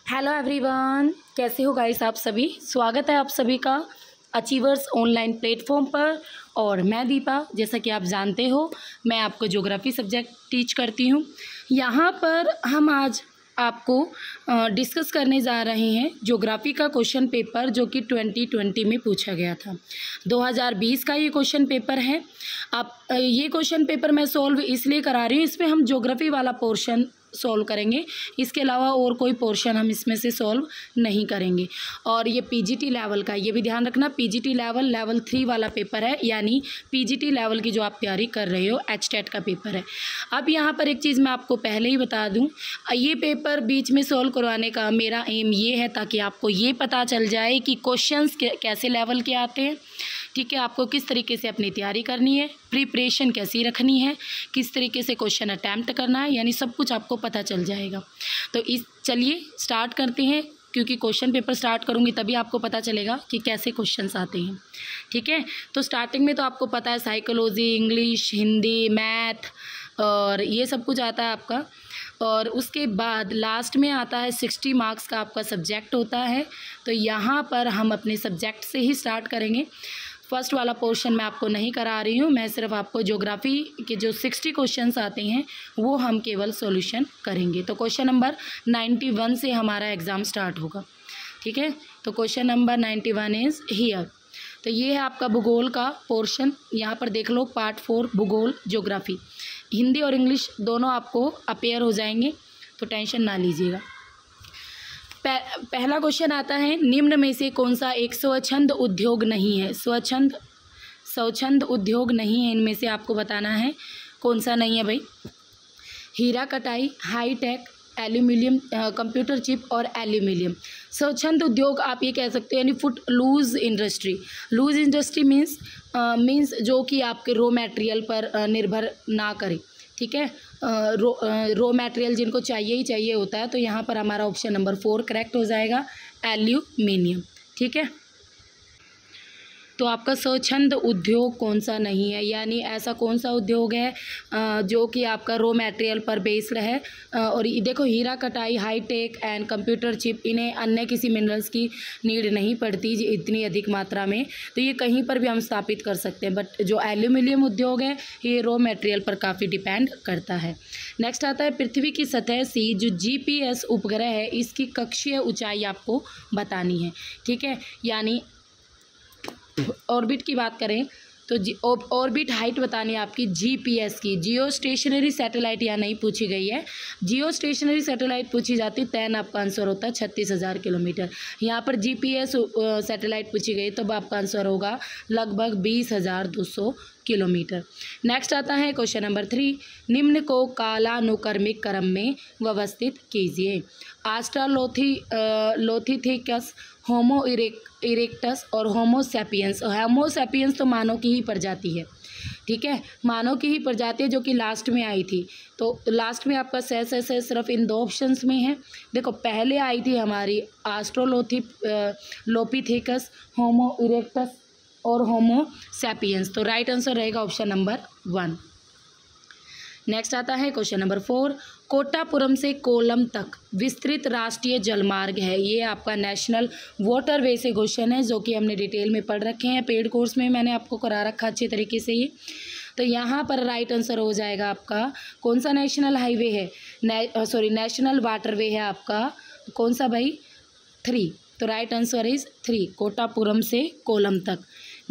Hello everyone, कैसे हो guys आप सभी। स्वागत है आप सभी का अचीवर्स ऑनलाइन प्लेटफॉर्म पर। और मैं दीपा, जैसा कि आप जानते हो मैं आपको ज्योग्राफी सब्जेक्ट टीच करती हूँ। यहाँ पर हम आज आपको डिस्कस करने जा रहे हैं ज्योग्राफी का क्वेश्चन पेपर, जो कि 2020 में पूछा गया था। 2020 का ये क्वेश्चन पेपर है। आप ये क्वेश्चन पेपर मैं सॉल्व इसलिए करा रही हूँ, इसमें हम ज्योग्राफी वाला पोर्शन सॉल्व करेंगे, इसके अलावा और कोई पोर्शन हम इसमें से सॉल्व नहीं करेंगे। और ये पीजीटी लेवल का, ये भी ध्यान रखना, पीजीटी लेवल 3 वाला पेपर है, यानी पीजीटी लेवल की जो आप तैयारी कर रहे हो एचटेट का पेपर है। अब यहाँ पर एक चीज़ मैं आपको पहले ही बता दूँ, ये पेपर बीच में सॉल्व करवाने का मेरा एम ये है ताकि आपको ये पता चल जाए कि क्वेश्चंस कैसे लेवल के आते हैं। ठीक है, आपको किस तरीके से अपनी तैयारी करनी है, प्रिपरेशन कैसी रखनी है, किस तरीके से क्वेश्चन अटैम्प्ट करना है, यानी सब कुछ आपको पता चल जाएगा। तो चलिए स्टार्ट करते हैं, क्योंकि क्वेश्चन पेपर स्टार्ट करूँगी तभी आपको पता चलेगा कि कैसे क्वेश्चंस आते हैं। ठीक है, तो स्टार्टिंग में तो आपको पता है साइकोलॉजी, इंग्लिश, हिंदी, मैथ और ये सब कुछ आता है आपका। और उसके बाद लास्ट में आता है 60 मार्क्स का आपका सब्जेक्ट होता है। तो यहाँ पर हम अपने सब्जेक्ट से ही स्टार्ट करेंगे। फर्स्ट वाला पोर्शन मैं आपको नहीं करा रही हूँ, मैं सिर्फ आपको ज्योग्राफी के जो 60 क्वेश्चंस आते हैं वो हम केवल सॉल्यूशन करेंगे। तो क्वेश्चन नंबर 91 से हमारा एग्ज़ाम स्टार्ट होगा। ठीक है, तो क्वेश्चन नंबर 91 इज़ हियर। तो ये है आपका भूगोल का पोर्शन। यहाँ पर देख लो, पार्ट 4 भूगोल ज्योग्राफी, हिंदी और इंग्लिश दोनों आपको अपेयर हो जाएंगे, तो टेंशन ना लीजिएगा। पहला क्वेश्चन आता है, निम्न में से कौन सा एक स्वच्छंद उद्योग नहीं है। स्वच्छंद उद्योग नहीं है, इनमें से आपको बताना है कौन सा नहीं है भाई। हीरा कटाई, high tech, aluminium, computer chip और एल्यूमिनियम। स्वच्छंद उद्योग आप ये कह सकते हो, यानी footloose industry. Loose industry means जो कि आपके रॉ मटेरियल पर निर्भर ना करे। ठीक है, रॉ मटेरियल जिनको चाहिए ही चाहिए होता है। तो यहाँ पर हमारा ऑप्शन नंबर 4 करेक्ट हो जाएगा, एल्यूमिनियम। ठीक है, तो आपका स्वच्छंद उद्योग कौन सा नहीं है, यानी ऐसा कौन सा उद्योग है जो कि आपका रॉ मटेरियल पर बेस्ड है। और देखो, हीरा कटाई, हाईटेक एंड कंप्यूटर चिप, इन्हें अन्य किसी मिनरल्स की नीड नहीं पड़ती इतनी अधिक मात्रा में, तो ये कहीं पर भी हम स्थापित कर सकते हैं। बट जो एल्यूमिनियम उद्योग है ये रॉ मटेरियल पर काफ़ी डिपेंड करता है। नेक्स्ट आता है, पृथ्वी की सतह से जो GPS उपग्रह है इसकी कक्षीय ऊंचाई आपको बतानी है। ठीक है, यानी ऑर्बिट की बात करें तो ऑर्बिट हाइट बतानी है आपकी GPS की। जियो स्टेशनरी सैटेलाइट यहाँ नहीं पूछी गई है। जियो स्टेशनरी सैटेलाइट पूछी जाती है, तैन आपका आंसर होता है 36,000 किलोमीटर। यहाँ पर GPS सैटेलाइट पूछी गई तो आपका आंसर होगा लगभग 20,200 किलोमीटर। नेक्स्ट आता है क्वेश्चन नंबर 3, निम्न को कालानुक्रमिक क्रम में व्यवस्थित कीजिए। आस्ट्रालोथिथिकस, होमो इरेक्टस और होमो सैपियंस। होमो सैपियंस तो मानव की ही प्रजाति है। ठीक है, मानव की ही प्रजाति है, जो कि लास्ट में आई थी। तो लास्ट में आपका सिर्फ इन 2 ऑप्शंस में है। देखो, पहले आई थी हमारी आस्ट्रालोपिथेकस, होमो इरेक्टस और होमो सैपियंस। तो राइट आंसर रहेगा ऑप्शन नंबर 1। नेक्स्ट आता है क्वेश्चन नंबर 4, कोट्टापुरम से कोल्लम तक विस्तृत राष्ट्रीय जलमार्ग है। ये आपका नेशनल वाटरवे से क्वेश्चन है, जो कि हमने डिटेल में पढ़ रखे हैं, पेड कोर्स में मैंने आपको करा रखा अच्छे तरीके से ये। तो यहाँ पर राइट आंसर हो जाएगा आपका, कौन सा नेशनल हाईवे है, नेशनल वाटरवे है आपका, कौन सा भाई, 3। तो राइट आंसर इज 3, कोट्टापुरम से कोल्लम तक।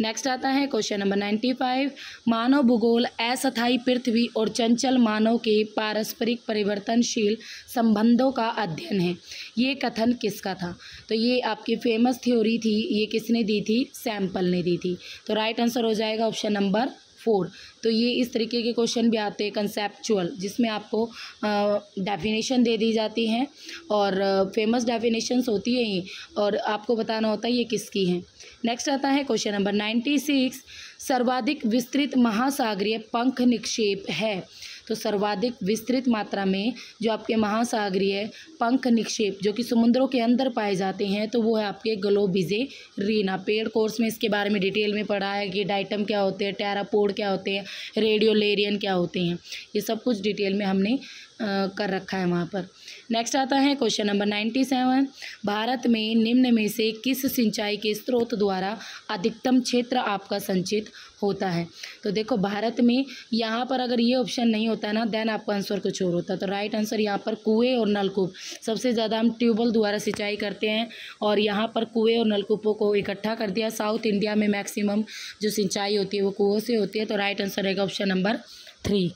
नेक्स्ट आता है क्वेश्चन नंबर 95, मानव भूगोल अस्थायी पृथ्वी और चंचल मानव के पारस्परिक परिवर्तनशील संबंधों का अध्ययन है। ये कथन किसका था। तो ये आपकी फेमस थ्योरी थी, ये किसने दी थी, सैंपल ने दी थी। तो राइट आंसर हो जाएगा ऑप्शन नंबर 4। तो ये इस तरीके के क्वेश्चन भी आते हैं कंसेप्चुअल, जिसमें आपको डेफिनेशन दे दी जाती हैं और फेमस डेफिनेशंस होती है ये, और आपको बताना होता है ये किसकी हैं। नेक्स्ट आता है क्वेश्चन नंबर 96, सर्वाधिक विस्तृत महासागरीय पंख निक्षेप है। तो सर्वाधिक विस्तृत मात्रा में जो आपके महासागरीय पंख निक्षेप जो कि समुद्रों के अंदर पाए जाते हैं, तो वो है आपके ग्लोबिजेरिना। पेड कोर्स में इसके बारे में डिटेल में पढ़ा है कि डाइटम क्या होते हैं, टेरापोड क्या होते हैं, रेडियोलेरियन क्या होते हैं, ये सब कुछ डिटेल में हमने कर रखा है वहाँ पर। नेक्स्ट आता है क्वेश्चन नंबर 97। भारत में निम्न में से किस सिंचाई के स्रोत द्वारा अधिकतम क्षेत्र आपका संचित होता है? तो देखो भारत में यहाँ पर अगर ये ऑप्शन नहीं होता है ना, देन आपका आंसर कुछ और होता है। तो राइट आंसर यहाँ पर कुएँ और नलकूप। सबसे ज़्यादा हम ट्यूबवेल द्वारा सिंचाई करते हैं और यहाँ पर कुएँ और नलकूपों को इकट्ठा कर दिया। साउथ इंडिया में मैक्सिमम जो सिंचाई होती है वो कुओं से होती है। तो राइट आंसर रहेगा ऑप्शन नंबर 3।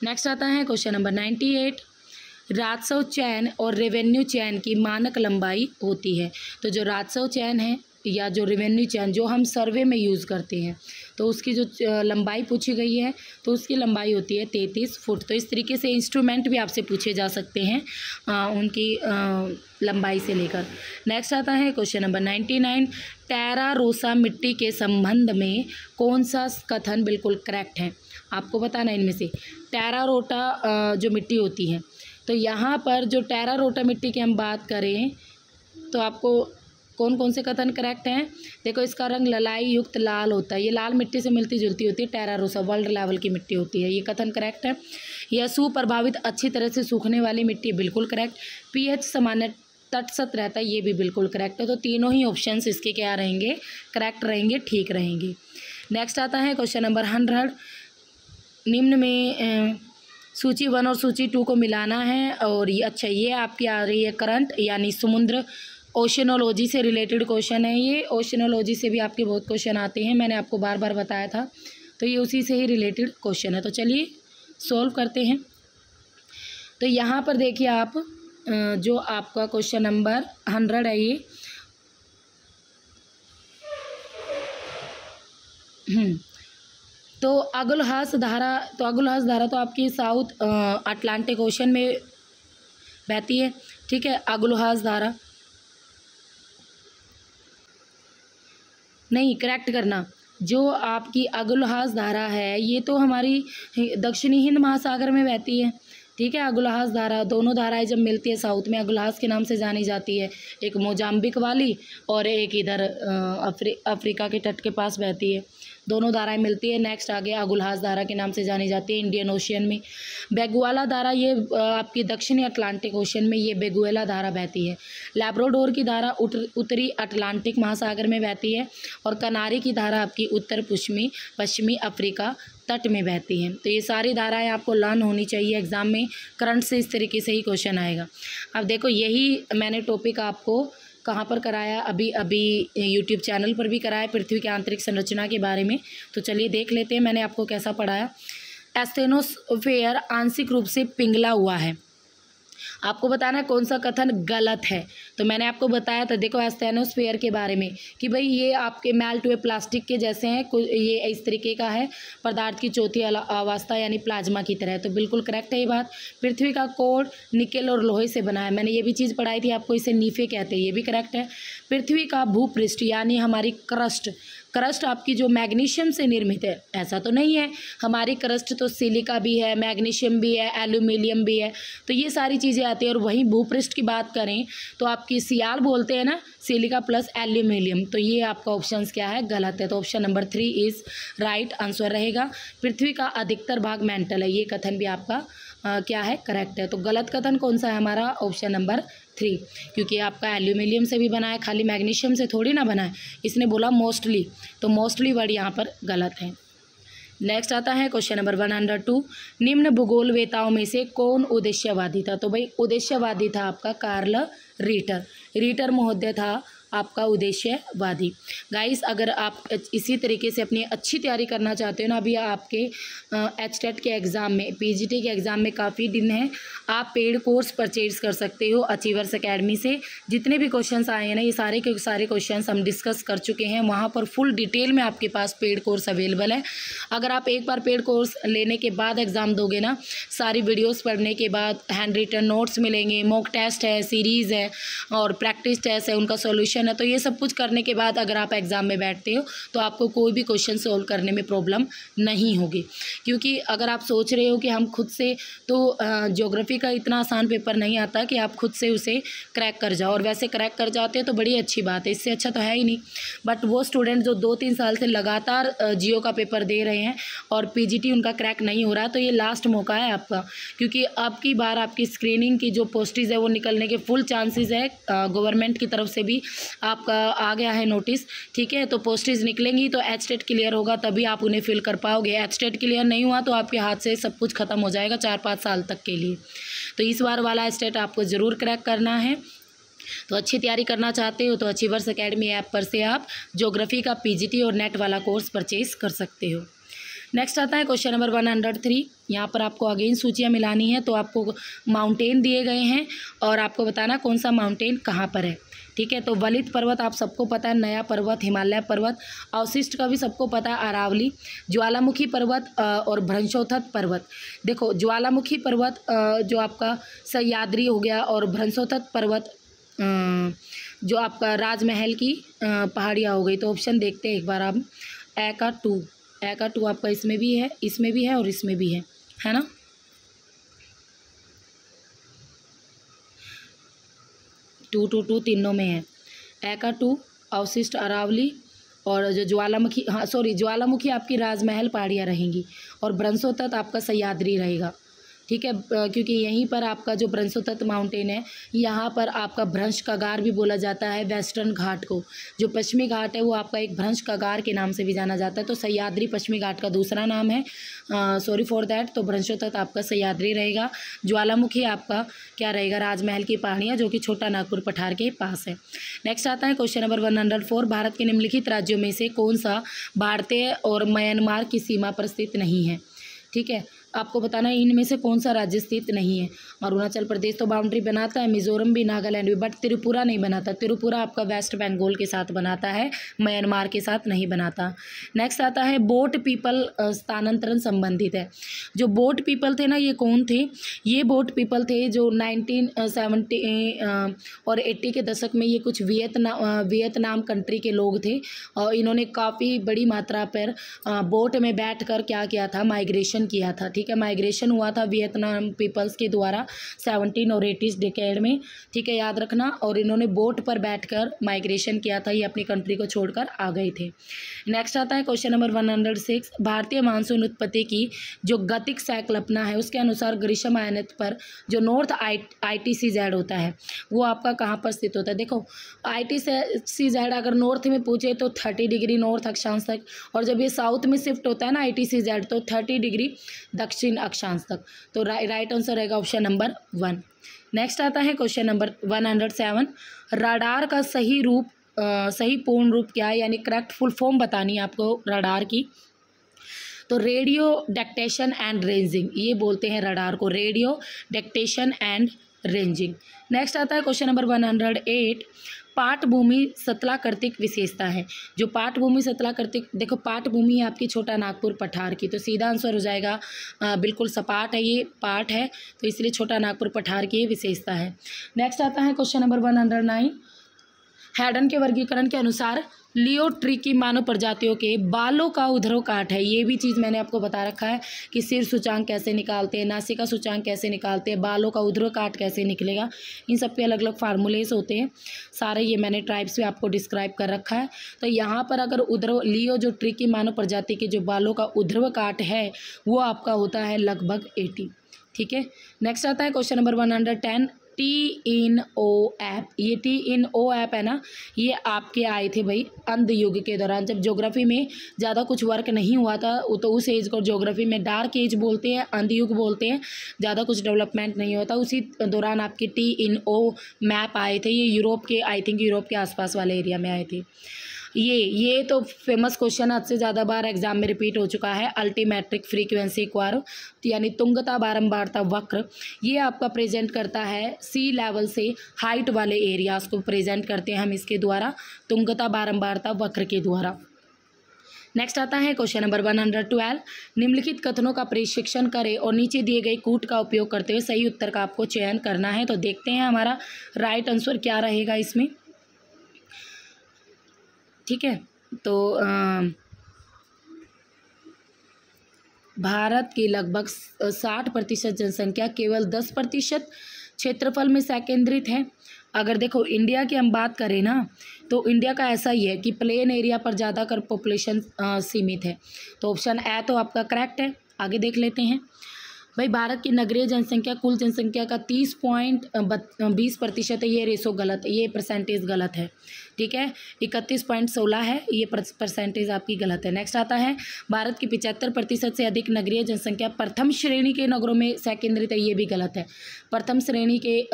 नेक्स्ट आता है क्वेश्चन नंबर 98। राजस्व चयन और रेवेन्यू चयन की मानक लंबाई होती है। तो जो राजस्व चयन है या जो रेवेन्यू चयन जो हम सर्वे में यूज़ करते हैं, तो उसकी जो लंबाई पूछी गई है तो उसकी लंबाई होती है 33 फुट। तो इस तरीके से इंस्ट्रूमेंट भी आपसे पूछे जा सकते हैं उनकी लंबाई से लेकर। नेक्स्ट आता है क्वेश्चन नंबर 99। टेरा रोसा मिट्टी के संबंध में कौन सा कथन बिल्कुल करेक्ट है? आपको बताना इनमें से। टेरा रोटा जो मिट्टी होती है, तो यहाँ पर जो टेरा रोटा मिट्टी की हम बात करें तो आपको कौन कौन से कथन करेक्ट हैं? देखो इसका रंग ललाई युक्त लाल होता है। ये लाल मिट्टी से मिलती जुलती होती है। टेरा रोसा वर्ल्ड लेवल की मिट्टी होती है, ये कथन करेक्ट है। यह सुप्रभावित अच्छी तरह से सूखने वाली मिट्टी, बिल्कुल करेक्ट। पीएच सामान्य तटस्थ रहता है, ये भी बिल्कुल करेक्ट है। तो तीनों ही ऑप्शंस इसके क्या रहेंगे? करेक्ट रहेंगे, ठीक रहेंगे। नेक्स्ट आता है क्वेश्चन नंबर 100। निम्न में सूची 1 और सूची 2 को मिलाना है और ये अच्छा ये आपकी आ रही है करंट यानी समुद्र ओशनोलॉजी से रिलेटेड क्वेश्चन है। ये ओशनोलॉजी से भी आपके बहुत क्वेश्चन आते हैं, मैंने आपको बार बार बताया था। तो ये उसी से ही रिलेटेड क्वेश्चन है। तो चलिए सॉल्व करते हैं। तो यहाँ पर देखिए आप जो आपका क्वेश्चन नंबर 100 है ये तो अगुलहास धारा तो आपकी साउथ अटलांटिक ओशन में बहती है, ठीक है। अगुलहास धारा नहीं, करेक्ट करना। जो आपकी अगुलहास धारा है ये तो हमारी दक्षिणी हिंद महासागर में बहती है, ठीक है। अगुलहास धारा, दोनों धाराएं जब मिलती है साउथ में अगुलहास के नाम से जानी जाती है। एक मोजाम्बिक वाली और एक इधर अफ्रीका के तट के पास बहती है, दोनों धाराएं मिलती है। नेक्स्ट आ गया अगुलहास धारा के नाम से जानी जाती है इंडियन ओशियन में। बेगुएला धारा ये आपकी दक्षिणी अटलांटिक ओशन में ये बेगुएला धारा बहती है। लैब्राडोर की धारा उत्तरी अटलांटिक महासागर में बहती है और कनारी की धारा आपकी उत्तर पश्चिमी अफ्रीका तट में बहती हैं। तो ये सारी धाराएं आपको लर्न होनी चाहिए। एग्जाम में करंट से इस तरीके से ही क्वेश्चन आएगा। अब देखो यही मैंने टॉपिक आपको कहाँ पर कराया, अभी यूट्यूब चैनल पर भी कराया, पृथ्वी की आंतरिक संरचना के बारे में। तो चलिए देख लेते हैं मैंने आपको कैसा पढ़ाया। एस्टेनोस्फेयर आंशिक रूप से पिघला हुआ है। आपको बताना है कौन सा कथन गलत है। तो मैंने आपको बताया था, देखो एस्टेनोस्फेयर के बारे में कि भाई ये आपके मेल्ट हुए प्लास्टिक के जैसे हैं, ये इस तरीके का है, पदार्थ की चौथी अवस्था यानी प्लाज्मा की तरह। तो बिल्कुल करेक्ट है ये बात। पृथ्वी का कोर निकेल और लोहे से बना है, मैंने ये भी चीज़ पढ़ाई थी आपको, इसे नीफे कहते हैं, ये भी करेक्ट है। पृथ्वी का भूपृष्ठ यानी हमारी क्रस्ट आपकी जो मैग्नीशियम से निर्मित है, ऐसा तो नहीं है। हमारी क्रस्ट तो सिलिका भी है, मैग्नीशियम भी है, एल्यूमिनियम भी है, तो ये सारी चीज़ें आती हैं। और वहीं भूपृष्ठ की बात करें तो आपकी सियाल बोलते हैं ना, सिलिका प्लस एल्यूमिनियम। तो ये आपका ऑप्शन क्या है? गलत है। तो option number 3 is right answer रहेगा। पृथ्वी का अधिकतर भाग मेंटल है, ये कथन भी आपका क्या है? करेक्ट है। तो गलत कथन कौन सा है हमारा? ऑप्शन नंबर 3, क्योंकि आपका एल्यूमिनियम से भी बना है, खाली मैग्नीशियम से थोड़ी ना बना है। इसने बोला मोस्टली, तो मोस्टली वर्ड यहाँ पर गलत है। नेक्स्ट आता है क्वेश्चन नंबर 102। निम्न भूगोलवेताओं में से कौन उद्देश्यवादी था? तो भाई उद्देश्यवादी था आपका कार्ल रीटर महोदय था आपका उद्देश्यवादी। गाइस अगर आप इसी तरीके से अपनी अच्छी तैयारी करना चाहते हो ना, अभी आपके एचटेट के एग्ज़ाम में, पीजीटी के एग्ज़ाम में काफ़ी दिन हैं, आप पेड कोर्स परचेज कर सकते हो अचीवर्स एकेडमी से। जितने भी क्वेश्चंस आए हैं ना, ये सारे के सारे क्वेश्चंस हम डिस्कस कर चुके हैं, वहाँ पर फुल डिटेल में आपके पास पेड कोर्स अवेलेबल है। अगर आप एक बार पेड कोर्स लेने के बाद एग्ज़ाम दोगे ना, सारी वीडियोज़ पढ़ने के बाद हैंड रिटन नोट्स मिलेंगे, मॉक टेस्ट है, सीरीज़ है और प्रैक्टिस टेस्ट है, उनका सोल्यूशन क्वेश्चन है। तो ये सब कुछ करने के बाद अगर आप एग्ज़ाम में बैठते हो तो आपको कोई भी क्वेश्चन सोल्व करने में प्रॉब्लम नहीं होगी, क्योंकि अगर आप सोच रहे हो कि हम खुद से, तो ज्योग्राफी का इतना आसान पेपर नहीं आता कि आप खुद से उसे क्रैक कर जाओ, और वैसे क्रैक कर जाते हो तो बड़ी अच्छी बात है, इससे अच्छा तो है ही नहीं। बट वो स्टूडेंट जो 2-3 साल से लगातार जियो का पेपर दे रहे हैं और पीजीटी उनका क्रैक नहीं हो रहा, तो ये लास्ट मौका है आपका, क्योंकि अब की बार आपकी स्क्रीनिंग की जो पोस्टेज है वो निकलने के फुल चांसेस है। गवर्नमेंट की तरफ से भी आपका आ गया है नोटिस, ठीक है। तो पोस्टेज निकलेंगी तो एचटेट क्लियर होगा, तभी आप उन्हें फिल कर पाओगे। एचटेट क्लियर नहीं हुआ तो आपके हाथ से सब कुछ ख़त्म हो जाएगा 4-5 साल तक के लिए। तो इस बार वाला स्टेट आपको ज़रूर क्रैक करना है। तो अच्छी तैयारी करना चाहते हो तो अचीवर्स एकेडमी ऐप पर से आप ज्योग्राफी का पीजीटी और नेट वाला कोर्स परचेज कर सकते हो। नेक्स्ट आता है क्वेश्चन नंबर 103। यहाँ पर आपको अगेन सूचियाँ मिलानी है, तो आपको माउंटेन दिए गए हैं और आपको बताना कौन सा माउंटेन कहाँ पर है, ठीक है। तो वलित पर्वत आप सबको पता है, नया पर्वत, हिमालय पर्वत, अवशिष्ट का भी सबको पता है, अरावली, ज्वालामुखी पर्वत और भ्रंशोत्थत पर्वत। देखो ज्वालामुखी पर्वत जो आपका सह्याद्री हो गया, और भ्रंशोत्थत पर्वत जो आपका राजमहल की पहाड़ियाँ हो गई। तो ऑप्शन देखते हैं एक बार आप। ए का 2 आपका इसमें भी है, इसमें भी है और इसमें भी है ना। टू तीनों में है। ए का 2 अवशिष्ट अरावली, और जो ज्वालामुखी, हाँ सॉरी, ज्वालामुखी आपकी राजमहल पहाड़ियाँ रहेंगी, और भ्रंशोत्थत आपका सह्याद्री रहेगा, ठीक है। क्योंकि यहीं पर आपका जो भ्रंशोत्थत माउंटेन है, यहाँ पर आपका भ्रंश कगार भी बोला जाता है वेस्टर्न घाट को। जो पश्चिमी घाट है वो आपका एक भ्रंश कगार के नाम से भी जाना जाता है। तो सह्याद्री पश्चिमी घाट का दूसरा नाम है, सॉरी फॉर दैट। तो भ्रंशोत्थत आपका सह्याद्री रहेगा। ज्वालामुखी आपका क्या रहेगा, राजमहल की पहाड़ियाँ, जो कि छोटा नागपुर पठार के पास है। नेक्स्ट आता है क्वेश्चन नंबर 104। भारत के निम्नलिखित राज्यों में से कौन सा भारतीय और म्यांमार की सीमा पर स्थित नहीं है, ठीक है। आपको बताना है इनमें से कौन सा राज्य स्थित नहीं है। अरुणाचल प्रदेश तो बाउंड्री बनाता है, मिजोरम भी, नागालैंड भी, बट त्रिपुरा नहीं बनाता। त्रिपुरा आपका वेस्ट बंगाल के साथ बनाता है, म्यांमार के साथ नहीं बनाता। नेक्स्ट आता है बोट पीपल स्थानांतरण संबंधित है। जो बोट पीपल थे ना, ये कौन थे, ये बोट पीपल थे जो 1970 और 80 के दशक में ये कुछ वियतनाम कंट्री के लोग थे, और इन्होंने काफ़ी बड़ी मात्रा पर बोट में बैठकर क्या किया था, माइग्रेशन किया था, ठीक है। माइग्रेशन हुआ था वियतनाम पीपल्स के द्वारा 17 और 80 डिकेड में, ठीक है, याद रखना। और इन्होंने बोट पर बैठकर माइग्रेशन किया था, ये अपनी कंट्री को छोड़कर आ गए थे। नेक्स्ट आता है क्वेश्चन नंबर 106। भारतीय मानसून उत्पत्ति की जो गतिक संकल्पना है उसके अनुसार ग्रीष्म आयनत पर जो नॉर्थ ITCZ होता है वो आपका कहाँ पर स्थित होता है। देखो ITCZ अगर नॉर्थ में पूछे तो 30 डिग्री नॉर्थ अक्षांश तक, और जब ये साउथ में शिफ्ट होता है ना ITCZ तो 30 डिग्री दक्षिण अक्षांश तक। तो राइट आंसर रहेगा ऑप्शन नंबर 1। नेक्स्ट आता है क्वेश्चन नंबर 107। रडार का सही पूर्ण रूप क्या है, यानी करेक्ट फुल फॉर्म बतानी है आपको रडार की। तो रेडियो डिटेक्शन एंड रेंजिंग, ये बोलते हैं रडार को, radio detection and ranging. Next आता है क्वेश्चन नंबर 108। पाटभूमि सतलाकृतिक विशेषता है। जो पाटभूमि सतलाकृतिक, देखो पाटभूमि है आपकी छोटा नागपुर पठार की, तो सीधा आंसर हो जाएगा बिल्कुल सपाट है, ये पाट है, तो इसलिए छोटा नागपुर पठार की विशेषता है। नेक्स्ट आता है क्वेश्चन नंबर 109। हैडन के वर्गीकरण के अनुसार लियो ट्री की मानव प्रजातियों के बालों का ऊर्ध्व काट है। ये भी चीज़ मैंने आपको बता रखा है कि सिर सूचांक कैसे निकालते हैं, नासिका सूचांक कैसे निकालते हैं, बालों का ऊर्ध्व काट कैसे निकलेगा, इन सब के अलग अलग फार्मूलेस होते हैं सारे, ये मैंने ट्राइब्स में आपको डिस्क्राइब कर रखा है। तो यहाँ पर अगर ऊर्ध्व लियो जो ट्री की मानव प्रजाति के जो बालों का ऊर्ध्व काट है वो आपका होता है लगभग 80, ठीक है। नेक्स्ट आता है क्वेश्चन नंबर 110। TINO ऐप, ये TINO ऐप है ना, ये आपके आए थे भाई अंध युग के दौरान, जब ज्योग्राफी में ज़्यादा कुछ वर्क नहीं हुआ था, तो उस एज को ज्योग्राफी में डार्क एज बोलते हैं, अंध युग बोलते हैं, ज़्यादा कुछ डेवलपमेंट नहीं होता। उसी दौरान आपके TINO मैप आए थे, ये यूरोप के, आई थिंक यूरोप के आसपास वाले एरिया में आए थे। ये तो फेमस क्वेश्चन हद से ज़्यादा बार एग्जाम में रिपीट हो चुका है। अल्टीमेट्रिक फ्रीक्वेंसी कर्व, यानी तुंगता बारंबारता वक्र, ये आपका प्रेजेंट करता है सी लेवल से हाइट वाले एरियाज़ को प्रेजेंट करते हैं हम इसके द्वारा, तुंगता बारंबारता वक्र के द्वारा। नेक्स्ट आता है क्वेश्चन नंबर 112। निम्नलिखित कथनों का प्रशिक्षण करें और नीचे दिए गए कूट का उपयोग करते हुए सही उत्तर का आपको चयन करना है। तो देखते हैं हमारा राइट आंसर क्या रहेगा इसमें। ठीक है। तो भारत की लगभग 60% जनसंख्या केवल 10% क्षेत्रफल में संकेंद्रित है। अगर देखो इंडिया की हम बात करें ना, तो इंडिया का ऐसा ही है कि प्लेन एरिया पर ज़्यादातर पॉपुलेशन सीमित है। तो ऑप्शन ए तो आपका करेक्ट है। आगे देख लेते हैं भाई, भारत की नगरीय जनसंख्या कुल जनसंख्या का 30.20% है। ये रेशो गलत है, ये परसेंटेज गलत है। ठीक है, 31.16 है, ये परसेंटेज आपकी गलत है। नेक्स्ट आता है, भारत की 75% से अधिक नगरीय जनसंख्या प्रथम श्रेणी के नगरों में संकेंद्रित है। ये भी गलत है। प्रथम श्रेणी के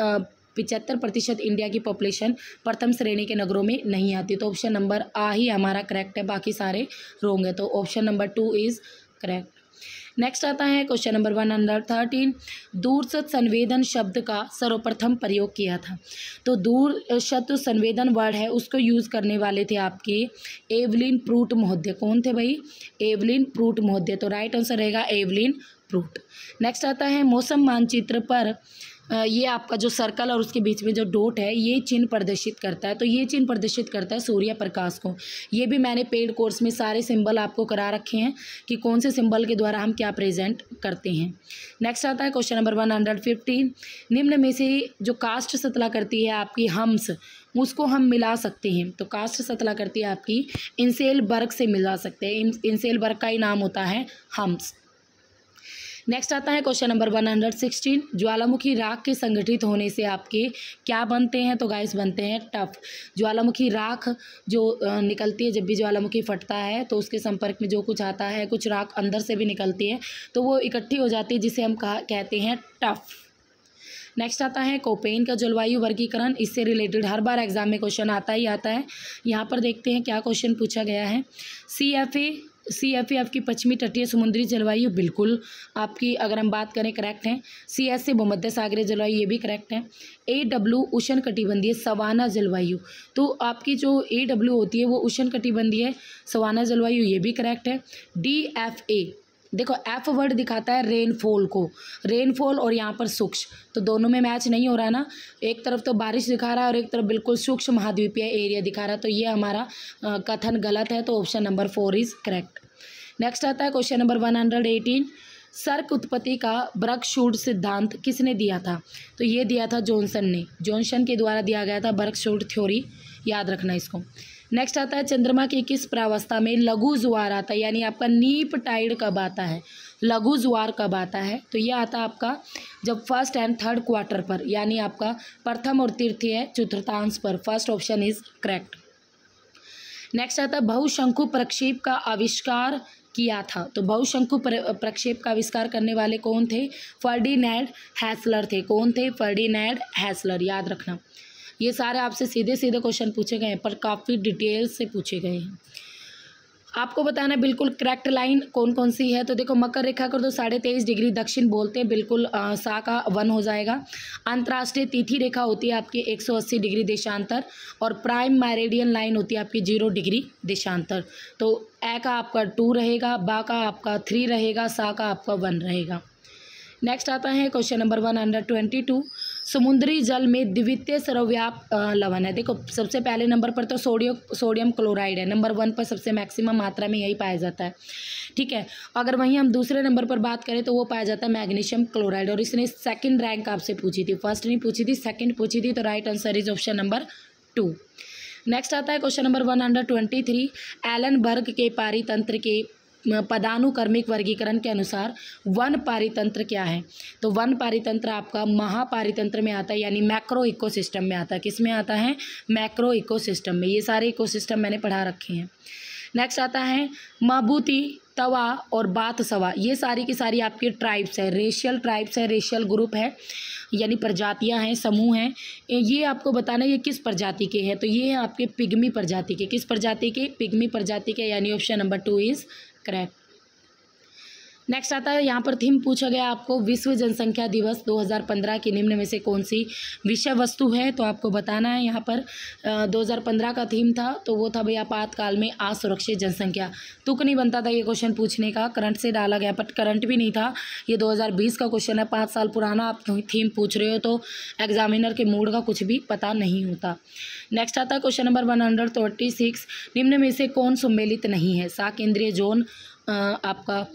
75% इंडिया की पॉपुलेशन प्रथम श्रेणी के नगरों में नहीं आती। तो ऑप्शन नंबर आ ही हमारा करेक्ट है, बाकी सारे रॉन्ग है। तो option number 2 is correct. Next आता है क्वेश्चन नंबर 113, दूरस्थ संवेदन शब्द का सर्वप्रथम प्रयोग किया था। तो दूरस्थ संवेदन वर्ड है, उसको यूज़ करने वाले थे आपके एवलिन प्रूट महोदय। कौन थे भाई? एवलिन प्रूट महोदय। तो राइट आंसर रहेगा एवलिन प्रूट। नेक्स्ट आता है, मौसम मानचित्र पर ये आपका जो सर्कल और उसके बीच में जो डॉट है, ये चिन्ह प्रदर्शित करता है। तो ये चिन्ह प्रदर्शित करता है सूर्य प्रकाश को। ये भी मैंने पेड कोर्स में सारे सिंबल आपको करा रखे हैं कि कौन से सिंबल के द्वारा हम क्या प्रेजेंट करते हैं। नेक्स्ट आता है क्वेश्चन नंबर 115, निम्न में से जो काष्ठ सतला करती है आपकी हम्स, उसको हम मिला सकते हैं। तो काष्ठ सतला करती है आपकी इंसेलबर्ग से मिला सकते हैं। इंसेलबर्ग का ही नाम होता है हम्स। नेक्स्ट आता है क्वेश्चन नंबर 116, ज्वालामुखी राख के संगठित होने से आपके क्या बनते हैं? तो गाइस बनते हैं टफ। ज्वालामुखी राख जो निकलती है, जब भी ज्वालामुखी फटता है तो उसके संपर्क में जो कुछ आता है, कुछ राख अंदर से भी निकलती है, तो वो इकट्ठी हो जाती है, जिसे हम कहते हैं टफ। नेक्स्ट आता है कोपेन का जलवायु वर्गीकरण। इससे रिलेटेड हर बार एग्जाम में क्वेश्चन आता ही आता है। यहाँ पर देखते हैं क्या क्वेश्चन पूछा गया है। CFA आपकी पश्चिमी तटीय समुद्री जलवायु, बिल्कुल आपकी अगर हम बात करें करेक्ट है। CS से भूमध्य सागरीय जलवायु, ये भी करेक्ट है। AW उष्ण कटिबंधीय सवाना जलवायु, तो आपकी जो AW होती है वो उष्ण कटिबंधीय सवाना जलवायु, ये भी करेक्ट है। DFA, देखो F वर्ड दिखाता है रेनफॉल को, रेनफॉल और यहाँ पर सूक्ष्म, तो दोनों में मैच नहीं हो रहा ना। एक तरफ तो बारिश दिखा रहा है और एक तरफ बिल्कुल सूक्ष्म महाद्वीपीय एरिया दिखा रहा है, तो ये हमारा कथन गलत है। तो option number 4 is correct. Next आता है क्वेश्चन नंबर 118, सर्क उत्पत्ति का बर्कशूट सिद्धांत किसने दिया था? तो ये दिया था जॉनसन ने, जॉनसन के द्वारा दिया गया था बर्कशूट थ्योरी, याद रखना इसको। नेक्स्ट आता है, चंद्रमा की किस प्रावस्था में लघु ज्वार आता है, यानी आपका नीप टाइड कब आता है, लघु ज्वार कब आता है? तो ये आता है आपका जब फर्स्ट एंड थर्ड क्वार्टर पर, यानी आपका प्रथम और तृतीय चतुर्थांश पर। First option is correct. Next आता है, बहुशंकु प्रक्षेप का आविष्कार किया था। तो बहुशंकु प्रक्षेप का आविष्कार करने वाले कौन थे? फर्डिनैंड हैसलर थे। कौन थे? फर्डिनैंड हैसलर, याद रखना। ये सारे आपसे सीधे सीधे क्वेश्चन पूछे गए हैं, पर काफ़ी डिटेल से पूछे गए हैं। आपको बताना बिल्कुल करेक्ट लाइन कौन कौन सी है। तो देखो, मकर रेखा कर दो 23.5 डिग्री दक्षिण बोलते हैं, बिल्कुल सा का 1 हो जाएगा। अंतर्राष्ट्रीय तिथि रेखा होती है आपकी 180 डिग्री देशांतर, और प्राइम मेरिडियन लाइन होती है आपकी 0 डिग्री देशांतर। तो ए का आपका 2 रहेगा, बा का आपका 3 रहेगा, सा का आपका 1 रहेगा। नेक्स्ट आता है क्वेश्चन नंबर 122, समुद्री जल में द्वितीय सर्वव्याप लवण है। देखो, सबसे पहले नंबर पर तो सोडियम क्लोराइड है, नंबर 1 पर सबसे मैक्सिमम मात्रा में यही पाया जाता है। ठीक है, अगर वहीं हम दूसरे नंबर पर बात करें तो वो पाया जाता है मैग्नीशियम क्लोराइड, और इसने सेकंड रैंक आपसे पूछी थी, फर्स्ट नहीं पूछी थी, सेकंड पूछी थी। तो right answer is option number 2। Next आता है क्वेश्चन नंबर 123, एलनबर्ग के पारितंत्र के पदानुक्रमिक वर्गीकरण के अनुसार वन पारितंत्र क्या है? तो वन पारितंत्र आपका महापारितंत्र में आता है, यानी मैक्रो इकोसिस्टम में आता है। किस में आता है? मैक्रो इकोसिस्टम में। ये सारे इकोसिस्टम मैंने पढ़ा रखे हैं। नेक्स्ट आता है माबूती, तवा और बात सवा, ये सारी की सारी आपके ट्राइब्स है, रेशियल ट्राइब्स है, रेशियल ग्रुप है, यानी प्रजातियां हैं, समूह हैं। ये आपको बताना ये किस प्रजाति के हैं। तो ये है आपके पिग्मी प्रजाति के। किस प्रजाति के? पिग्मी प्रजाति के, यानी option number 2 is correct. Next आता है यहाँ पर थीम पूछा गया आपको, विश्व जनसंख्या दिवस 2015 की निम्न में से कौन सी विषय वस्तु है, तो आपको बताना है। यहाँ पर 2015 का थीम था, तो वो था भाई आपातकाल में असुरक्षित जनसंख्या। तुक नहीं बनता था ये क्वेश्चन पूछने का, करंट से डाला गया, बट करंट भी नहीं था, ये 2020 का क्वेश्चन है, 5 साल पुराना आप थीम पूछ रहे हो, तो एग्जामिनर के मूड का कुछ भी पता नहीं होता। नेक्स्ट आता है क्वेश्चन नंबर 136, निम्न में से कौन सम्मिलित नहीं है, सा केंद्रीय जोन आपका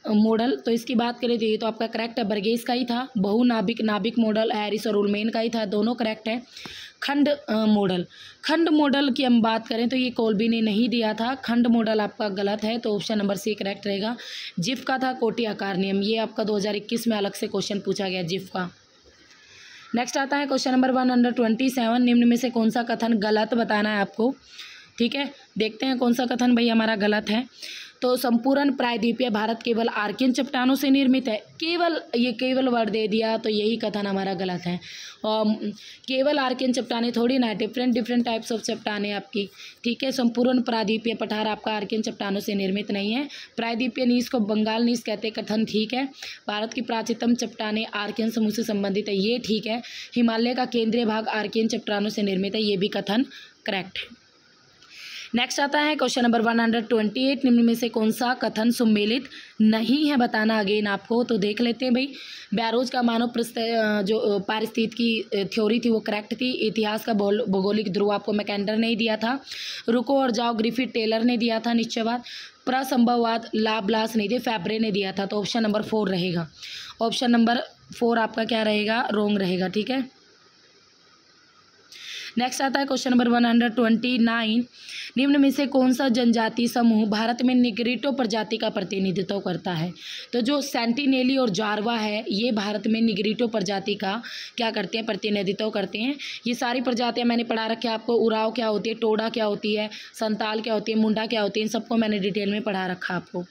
मॉडल, तो इसकी बात करें तो ये तो आपका करेक्ट है, बर्गेस का ही था। नाभिक मॉडल हैरिस और उलमेन का ही था, दोनों करेक्ट है। खंड मॉडल की हम बात करें तो ये कोल्बी ने नहीं दिया था, खंड मॉडल आपका गलत है, तो ऑप्शन नंबर सी करेक्ट रहेगा। जिफ का था कोटि आकार नियम, ये आपका 2021 में अलग से क्वेश्चन पूछा गया जिफ का। नेक्स्ट आता है क्वेश्चन नंबर 127, निम्न में से कौन सा कथन गलत बताना है आपको, ठीक है। देखते हैं कौन सा कथन भाई हमारा गलत है। तो संपूर्ण प्रायद्वीपीय भारत केवल आर्कियन चट्टानों से निर्मित है, केवल वर्ड दे दिया, तो यही कथन हमारा गलत है। केवल आर्कियन चट्टानें थोड़ी ना, डिफरेंट टाइप्स ऑफ चट्टानें आपकी, ठीक है। संपूर्ण प्रायद्वीपीय पठार आपका आर्कियन चट्टानों से निर्मित नहीं है। प्रायद्वीपीय नीस को बंगाल नीस कहते, कथन ठीक है। भारत की प्राचीनतम चट्टानें आर्कियन समूह से संबंधित है, ये ठीक है। हिमालय का केंद्रीय भाग आर्कियन चट्टानों से निर्मित है, ये भी कथन करेक्ट है। नेक्स्ट आता है क्वेश्चन नंबर 128, निम्न में से कौन सा कथन सम्मिलित नहीं है बताना अगेन आपको, तो देख लेते हैं भाई। बैरोज का मानव जो पारिस्थितिकी थ्योरी थी वो करेक्ट थी। इतिहास का भौगोलिक ध्रुव आपको मैकेंडर ने दिया था। रुको और जाओ ग्रिफिथ टेलर ने दिया था। निश्चयवाद प्रसंभववाद लाब्लास नहीं दिए, फैब्रे ने दिया था, तो ऑप्शन नंबर 4 रहेगा। ऑप्शन नंबर 4 आपका क्या रहेगा, रोंग रहेगा, ठीक है। नेक्स्ट आता है क्वेश्चन नंबर 129, निम्न में से कौन सा जनजाति समूह भारत में निग्रिटो प्रजाति का प्रतिनिधित्व करता है, तो जो सेंटिनेली और जारवा है ये भारत में निग्रिटो प्रजाति का क्या करते हैं, प्रतिनिधित्व करते हैं। ये सारी प्रजातियां मैंने पढ़ा रखी है आपको, उराव क्या होती है, टोडा क्या होती है, संताल क्या होती है, मुंडा क्या होती है, इन सबको मैंने डिटेल में पढ़ा रखा आपको।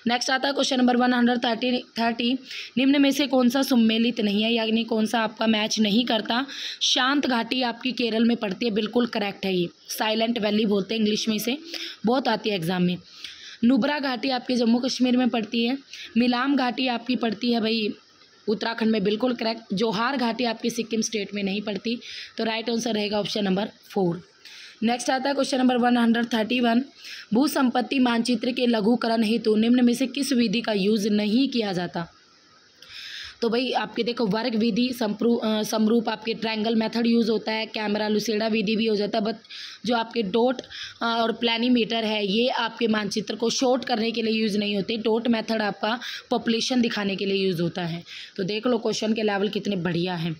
नेक्स्ट आता है क्वेश्चन नंबर 130, निम्न में से कौन सा सम्मिलित नहीं है, यानी कौन सा आपका मैच नहीं करता। शांत घाटी आपकी केरल में पड़ती है, बिल्कुल करेक्ट है ये। साइलेंट वैली बोलते हैं इंग्लिश में, इसे बहुत आती है एग्जाम में। नुब्रा घाटी आपके जम्मू कश्मीर में पड़ती है। मिलाम घाटी आपकी पड़ती है भाई उत्तराखंड में, बिल्कुल करेक्ट। जोहार घाटी आपकी सिक्किम स्टेट में नहीं पड़ती, तो राइट आंसर रहेगा ऑप्शन नंबर 4। नेक्स्ट आता है क्वेश्चन नंबर 131, भू संपत्ति मानचित्र के लघुकरण हेतु निम्न में से किस विधि का यूज नहीं किया जाता, तो भाई आपके देखो वर्ग विधि, समरूप आपके ट्रायंगल मेथड यूज़ होता है, कैमरा लुसेडा विधि भी हो जाता है, बट जो आपके डॉट और प्लानीमीटर है ये आपके मानचित्र को शॉर्ट करने के लिए यूज़ नहीं होते। डॉट मेथड आपका पॉपुलेशन दिखाने के लिए यूज़ होता है। तो देख लो क्वेश्चन के लेवल कितने बढ़िया हैं।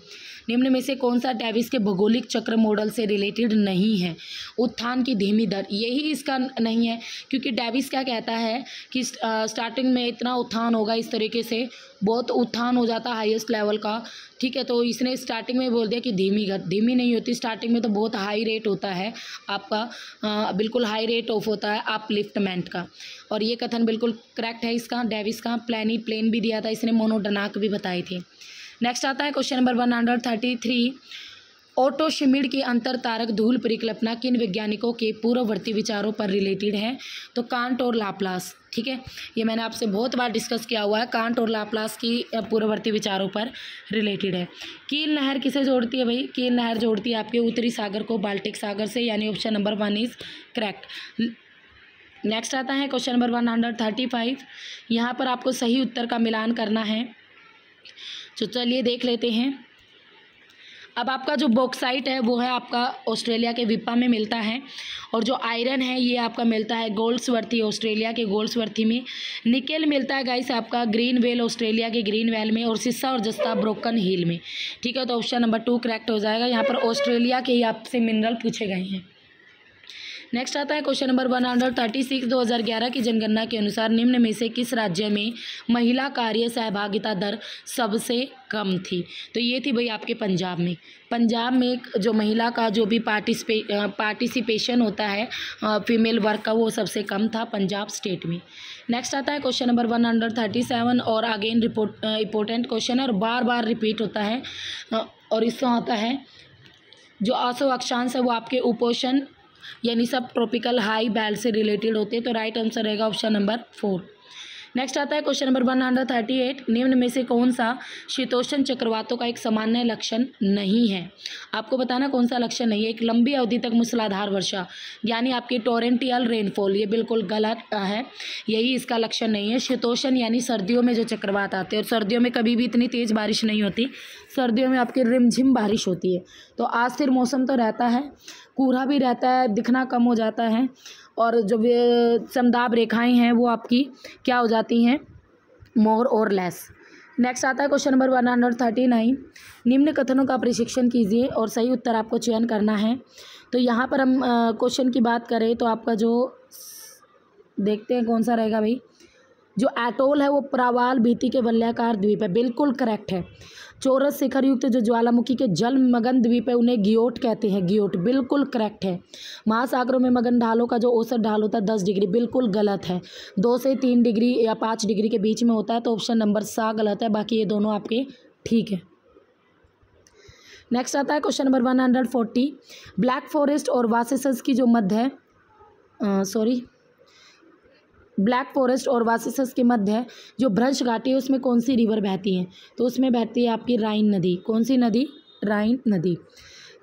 निम्न में से कौन सा डेविस के भौगोलिक चक्र मॉडल से रिलेटेड नहीं है, उत्थान की धीमी दर, यही इसका नहीं है, क्योंकि डेविस क्या कहता है कि स्टार्टिंग में इतना उत्थान होगा, इस तरीके से बहुत उत्थान हो जाता है हाईएस्ट लेवल का, ठीक है। तो इसने स्टार्टिंग में बोल दिया कि धीमी नहीं होती, स्टार्टिंग में तो बहुत हाई रेट होता है आपका, बिल्कुल हाई रेट ऑफ होता है अपलिफ्टमेंट का, और ये कथन बिल्कुल करेक्ट है इसका। डेविस का प्लेन भी दिया था इसने, मोनोडनाक भी बताए थे। नेक्स्ट आता है क्वेश्चन नंबर 133, ओटो शिमिड की अंतर तारक धूल परिकल्पना किन वैज्ञानिकों के पूर्ववर्ती विचारों पर रिलेटेड है, तो कांट और लाप्लास, ठीक है। ये मैंने आपसे बहुत बार डिस्कस किया हुआ है, कांट और लाप्लास की पूर्ववर्ती विचारों पर रिलेटेड है। कील नहर किसे जोड़ती है भाई, कील नहर जोड़ती है आपके उत्तरी सागर को बाल्टिक सागर से, यानी option number 1 is correct. Next आता है क्वेश्चन नंबर 135, यहाँ पर आपको सही उत्तर का मिलान करना है, तो चलिए देख लेते हैं। अब आपका जो बॉक्साइट है वो है आपका ऑस्ट्रेलिया के विपा में मिलता है, और जो आयरन है ये आपका मिलता है गोल्ड्सवर्थी, ऑस्ट्रेलिया के गोल्ड्सवर्थी में। निकेल मिलता है गाइस आपका ग्रीन वेल, ऑस्ट्रेलिया के ग्रीन वेल में, और सिस्सा और जस्ता ब्रोकन हिल में, ठीक है। तो ऑप्शन नंबर 2 करेक्ट हो जाएगा। यहाँ पर ऑस्ट्रेलिया के ही आपसे मिनरल पूछे गए हैं। नेक्स्ट आता है क्वेश्चन नंबर 136, 2011 की जनगणना के अनुसार निम्न में से किस राज्य में महिला कार्य सहभागिता दर सबसे कम थी, तो ये थी भाई आपके पंजाब में। पंजाब में जो महिला का जो भी पार्टिसिपेशन होता है फीमेल वर्क का, वो सबसे कम था पंजाब स्टेट में। नेक्स्ट आता है क्वेश्चन नंबर 137, और अगेन इम्पोर्टेंट क्वेश्चन है और बार बार रिपीट होता है, और इसमें आता है जो आसो अक्षांश है वो आपके उपोषण यानी सब ट्रॉपिकल हाई बेल्ट से रिलेटेड होते हैं, तो राइट आंसर रहेगा ऑप्शन नंबर 4। नेक्स्ट आता है क्वेश्चन नंबर 138, निम्न में से कौन सा शीतोष्ण चक्रवातों का एक सामान्य लक्षण नहीं है। आपको बताना कौन सा लक्षण नहीं है। एक लंबी अवधि तक मूसलाधार वर्षा यानी आपकी टोरेंटियल रेनफॉल, ये बिल्कुल गलत है, यही इसका लक्षण नहीं है। शीतोष्ण यानी सर्दियों में जो चक्रवात आते हैं, और सर्दियों में कभी भी इतनी तेज़ बारिश नहीं होती, सर्दियों में आपकी रिमझिम बारिश होती है। तो आज फिर मौसम तो रहता है, कोहरा भी रहता है, दिखना कम हो जाता है, और जो समदाब रेखाएं हैं वो आपकी क्या हो जाती हैं, मोर और लेस। नेक्स्ट आता है क्वेश्चन नंबर 139, निम्न कथनों का प्रशिक्षण कीजिए और सही उत्तर आपको चयन करना है। तो यहाँ पर हम क्वेश्चन की बात करें तो आपका जो देखते हैं कौन सा रहेगा भाई, जो एटोल है वो प्रवाल भीति के वलयाकार द्वीप है, बिल्कुल करेक्ट है। चौरस शिखर युक्त जो ज्वालामुखी के जलमग्न द्वीप है उन्हें गियोट कहते हैं, गियोट बिल्कुल करेक्ट है। महासागरों में मगन ढालों का जो औसत ढाल होता है 10 डिग्री, बिल्कुल गलत है। 2 से 3 डिग्री या 5 डिग्री के बीच में होता है, तो ऑप्शन नंबर सा गलत है, बाकी ये दोनों आपके ठीक है। नेक्स्ट आता है क्वेश्चन नंबर 140, ब्लैक फॉरेस्ट और वासेसस की जो मध्य है, ब्लैक फॉरेस्ट और वासेसस के मध्य जो भ्रंश घाटी है उसमें कौन सी रिवर बहती है। तो उसमें बहती है आपकी राइन नदी। कौन सी नदी? राइन नदी।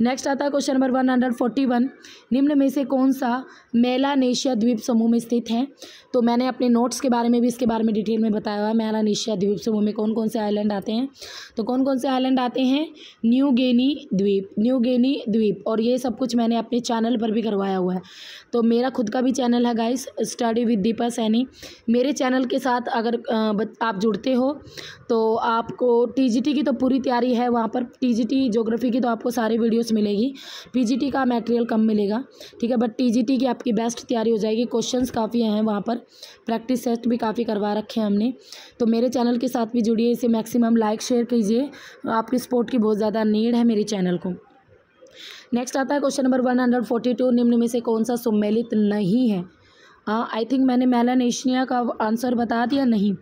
नेक्स्ट आता है क्वेश्चन नंबर 141, निम्न में से कौन सा मेलानेशिया द्वीप समूह में स्थित है। तो मैंने अपने नोट्स के बारे में भी इसके बारे में डिटेल में बताया हुआ है। मेलानेशिया द्वीप समूह में कौन कौन से आइलैंड आते हैं, तो कौन कौन से आइलैंड आते हैं, न्यू गिनी द्वीप, और ये सब कुछ मैंने अपने चैनल पर भी करवाया हुआ है। तो मेरा खुद का भी चैनल है guys, study with Deepa Saini. मेरे चैनल के साथ अगर आप जुड़ते हो तो आपको टीजीटी की तो पूरी तैयारी है, वहाँ पर टीजीटी ज्योग्राफी की तो आपको सारी वीडियोस मिलेगी, पीजीटी का मटेरियल कम मिलेगा, ठीक है, बट टीजीटी की आपकी बेस्ट तैयारी हो जाएगी। क्वेश्चंस काफ़ी हैं वहाँ पर, प्रैक्टिस टेस्ट भी काफ़ी करवा रखे हैं हमने। तो मेरे चैनल के साथ भी जुड़िए, इसे मैक्सिमम लाइक शेयर कीजिए, आपकी सपोर्ट की बहुत ज़्यादा नीड है मेरे चैनल को। नेक्स्ट आता है क्वेश्चन नंबर 142, निम्न में से कौन सा सम्मिलित नहीं है। आई थिंक मैंने मेलानेशिया का आंसर बता दिया, नहीं।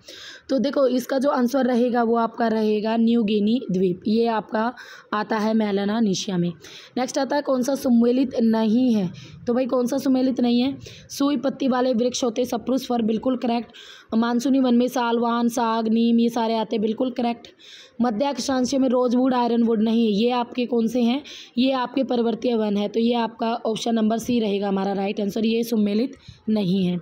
तो देखो इसका जो आंसर रहेगा वो आपका रहेगा न्यू गिनी द्वीप, ये आपका आता है मेलानेशिया में। नेक्स्ट आता है कौन सा सम्मिलित नहीं है। तो भाई कौन सा सम्मिलित नहीं है, सुई पत्ती वाले वृक्ष होते, सप्रूस फर, बिल्कुल करेक्ट। मानसूनी वन में सालवान, साग, नीम, ये सारे आते हैं, बिल्कुल करेक्ट। मध्य अक्षांश में रोजवुड, आयरनवुड नहीं, ये आपके कौन से हैं, ये आपके पर्वतीय वन है, तो ये आपका ऑप्शन नंबर सी रहेगा हमारा राइट आंसर, ये सम्मिलित नहीं है।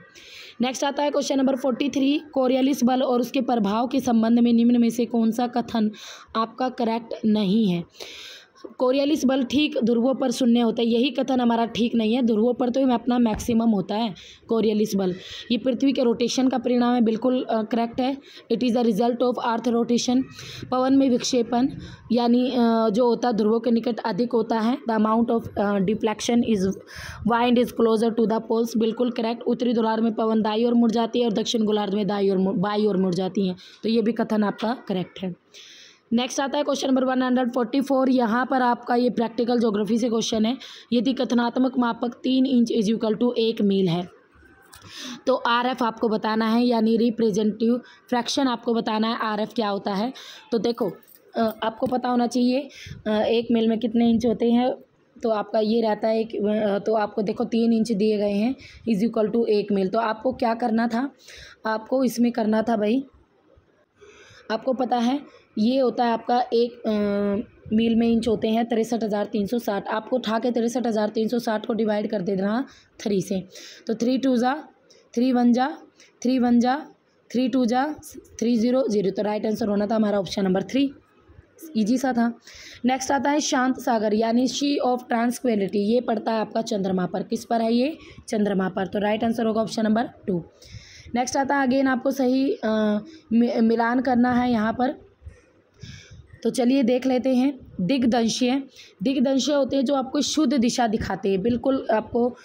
नेक्स्ट आता है क्वेश्चन नंबर 43, कोरियलिस बल और उसके प्रभाव के संबंध में निम्न में से कौन सा कथन आपका करेक्ट नहीं है। कोरियलिस बल ठीक ध्रुवों पर शून्य होता है, यही कथन हमारा ठीक नहीं है। ध्रुवों पर तो अपना मैक्सिमम होता है कोरियलिस बल, ये पृथ्वी के रोटेशन का परिणाम है, बिल्कुल करेक्ट है। It is the result of earth rotation. पवन में विक्षेपण यानी जो होता है ध्रुवों के निकट अधिक होता है। The amount of deflection is wind is closer to the poles, बिल्कुल करेक्ट। उत्तरी गोलार्ध में पवन दाई ओर मुड़ जाती है और दक्षिण गोलार्ध में बाई ओर मुड़ जाती है, तो ये भी कथन आपका करेक्ट है। नेक्स्ट आता है क्वेश्चन नंबर 144, यहाँ पर आपका ये प्रैक्टिकल ज्योग्राफी से क्वेश्चन है। यदि कथनात्मक मापक 3 इंच इज इक्वल टू 1 मील है, तो RF आपको बताना है, यानी रिप्रेजेंटेटिव फ्रैक्शन आपको बताना है RF क्या होता है। तो देखो आपको पता होना चाहिए 1 मील में कितने इंच होते हैं, तो आपका ये रहता है तो आपको देखो 3 इंच दिए गए हैं इज इक्वल टू 1 मील। तो आपको क्या करना था, आपको इसमें करना था भाई, आपको पता है ये होता है आपका 1 मील में इंच होते हैं 63,360। आपको उठा के 63,360 को डिवाइड कर दे देना 3 से, तो 3 2 जा 3 1 जा 3 1 जा 3 2 जा 3 0 0, तो राइट आंसर होना था हमारा ऑप्शन नंबर 3, इजी सा था। नेक्स्ट आता है शांत सागर यानी सी ऑफ ट्रांसक्विलिटी, ये पड़ता है आपका चंद्रमा पर। किस पर है ये, चंद्रमा पर, तो राइट आंसर होगा ऑप्शन नंबर 2। नेक्स्ट आता है अगेन आपको सही मिलान करना है यहाँ पर, तो चलिए देख लेते हैं। दिग्दंशीय होते हैं जो आपको शुद्ध दिशा दिखाते हैं, बिल्कुल आपको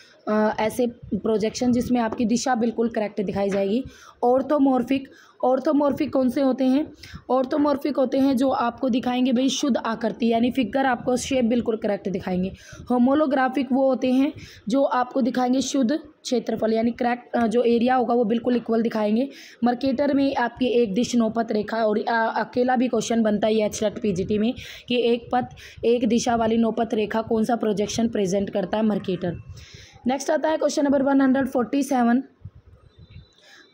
ऐसे प्रोजेक्शन जिसमें आपकी दिशा बिल्कुल करेक्ट दिखाई जाएगी। ऑर्थोमॉर्फिक कौन से होते हैं, ऑर्थोमॉर्फिक होते हैं जो आपको दिखाएंगे भाई शुद्ध आकृति, यानी फिगर आपको शेप बिल्कुल करेक्ट दिखाएंगे। होमोलोग्राफिक वो होते हैं जो आपको दिखाएंगे शुद्ध क्षेत्रफल, यानी करेक्ट जो एरिया होगा वो बिल्कुल इक्वल दिखाएंगे। मर्केटर में आपकी एक दिश नौपथ रेखा, और अकेला भी क्वेश्चन बनता है HLET PGT में कि एक दिशा वाली नौपथ रेखा कौन सा प्रोजेक्शन प्रेजेंट करता है, मर्केटर। नेक्स्ट आता है क्वेश्चन नंबर 147,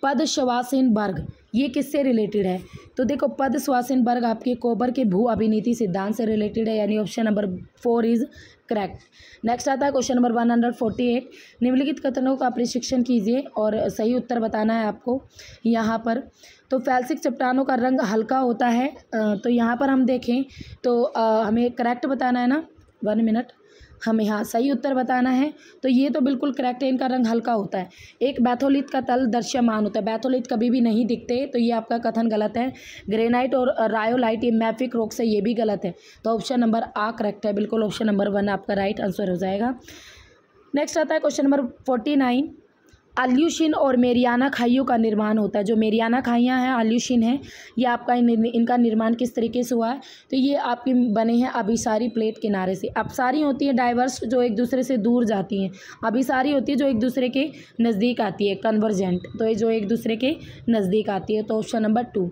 पद श्वासेन वर्ग ये किससे रिलेटेड है? तो देखो पद श्वासेन वर्ग आपके कोबर के भू अभिनीति सिद्धांत से रिलेटेड है, यानी option number 4 is correct. Next आता है क्वेश्चन नंबर 148। निम्नलिखित कथनों का प्रशिक्षण कीजिए और सही उत्तर बताना है आपको यहाँ पर। तो फैल्सिक चट्टानों का रंग हल्का होता है, तो यहाँ पर हम देखें तो हमें करेक्ट बताना है ना, 1 मिनट, हमें यहाँ सही उत्तर बताना है। तो ये तो बिल्कुल करेक्ट है, इनका रंग हल्का होता है। एक बैथोलिथ का तल दृश्यमान होता है, बैथोलिथ कभी भी नहीं दिखते, तो ये आपका कथन गलत है। ग्रेनाइट और रायोलाइट ये मैफिक रोग से, ये भी गलत है। तो ऑप्शन नंबर आ करेक्ट है, बिल्कुल ऑप्शन नंबर 1 आपका राइट आंसर हो जाएगा। नेक्स्ट आता है क्वेश्चन नंबर 49। आल्यूशिन और मेरियाना खाइयों का निर्माण होता है। जो मेरियाना खाइयाँ हैं, आल्यूशिन है, ये आपका इनका निर्माण किस तरीके से हुआ है? तो ये आपके बने हैं अभिसारी प्लेट किनारे से। अपसारी होती है डाइवर्स, जो एक दूसरे से दूर जाती हैं। अभिसारी होती है जो एक दूसरे के नज़दीक आती है, कन्वर्जेंट, तो ये जो एक दूसरे के नज़दीक आती है। तो ऑप्शन नंबर 2।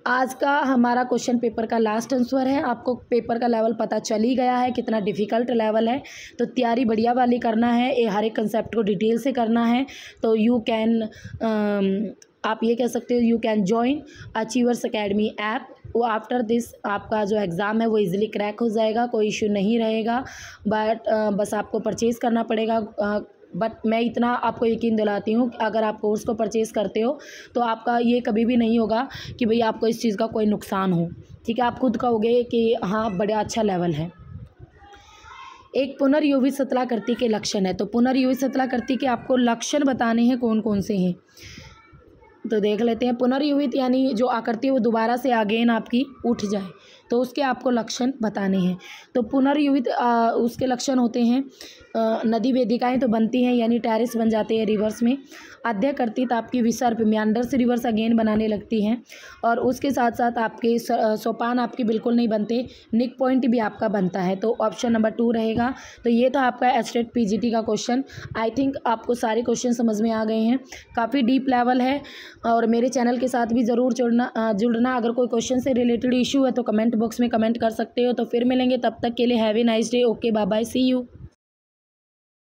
आज का हमारा क्वेश्चन पेपर का लास्ट आंसर है। आपको पेपर का लेवल पता चल ही गया है कितना डिफ़िकल्ट लेवल है, तो तैयारी बढ़िया वाली करना है, ये हर एक कंसेप्ट को डिटेल से करना है। तो यू कैन आप ये कह सकते हो you can join achievers academy app. वो आफ्टर दिस आपका जो एग्ज़ाम है वो इजीली क्रैक हो जाएगा, कोई इशू नहीं रहेगा। बट बस आपको परचेज़ करना पड़ेगा। बट मैं इतना आपको यकीन दिलाती हूँ कि अगर आप कोर्स को परचेज़ करते हो तो आपका ये कभी भी नहीं होगा कि भाई आपको इस चीज़ का कोई नुकसान हो। ठीक है, आप खुद कहोगे कि हाँ बड़ा अच्छा लेवल है। एक पुनर्योवित शतलाकृति के लक्षण है। तो पुनर्योवित शतलाकृति के आपको लक्षण बताने हैं कौन कौन से हैं, तो देख लेते हैं। पुनर्योवित यानी जो आकृति है वो दोबारा से अगेन आपकी उठ जाए, तो उसके आपको लक्षण बताने हैं। तो पुनर्योवित उसके लक्षण होते हैं नदी वेदिकाएं तो बनती हैं, यानी टेरिस बन जाते हैं रिवर्स में। अध्यकर्तित आपकी विसर्प म्यांडर से रिवर्स अगेन बनाने लगती हैं, और उसके साथ साथ आपके सोपान आपके बिल्कुल नहीं बनते, निक पॉइंट भी आपका बनता है। तो ऑप्शन नंबर 2 रहेगा। तो ये था आपका एस्टेट पीजीटी का क्वेश्चन। आई थिंक आपको सारे क्वेश्चन समझ में आ गए हैं, काफ़ी डीप लेवल है। और मेरे चैनल के साथ भी ज़रूर जुड़ना। अगर कोई क्वेश्चन से रिलेटेड इशू है तो कमेंट बॉक्स में कमेंट कर सकते हो। तो फिर मिलेंगे, तब तक के लिए have a nice day. Okay, bye bye, see you.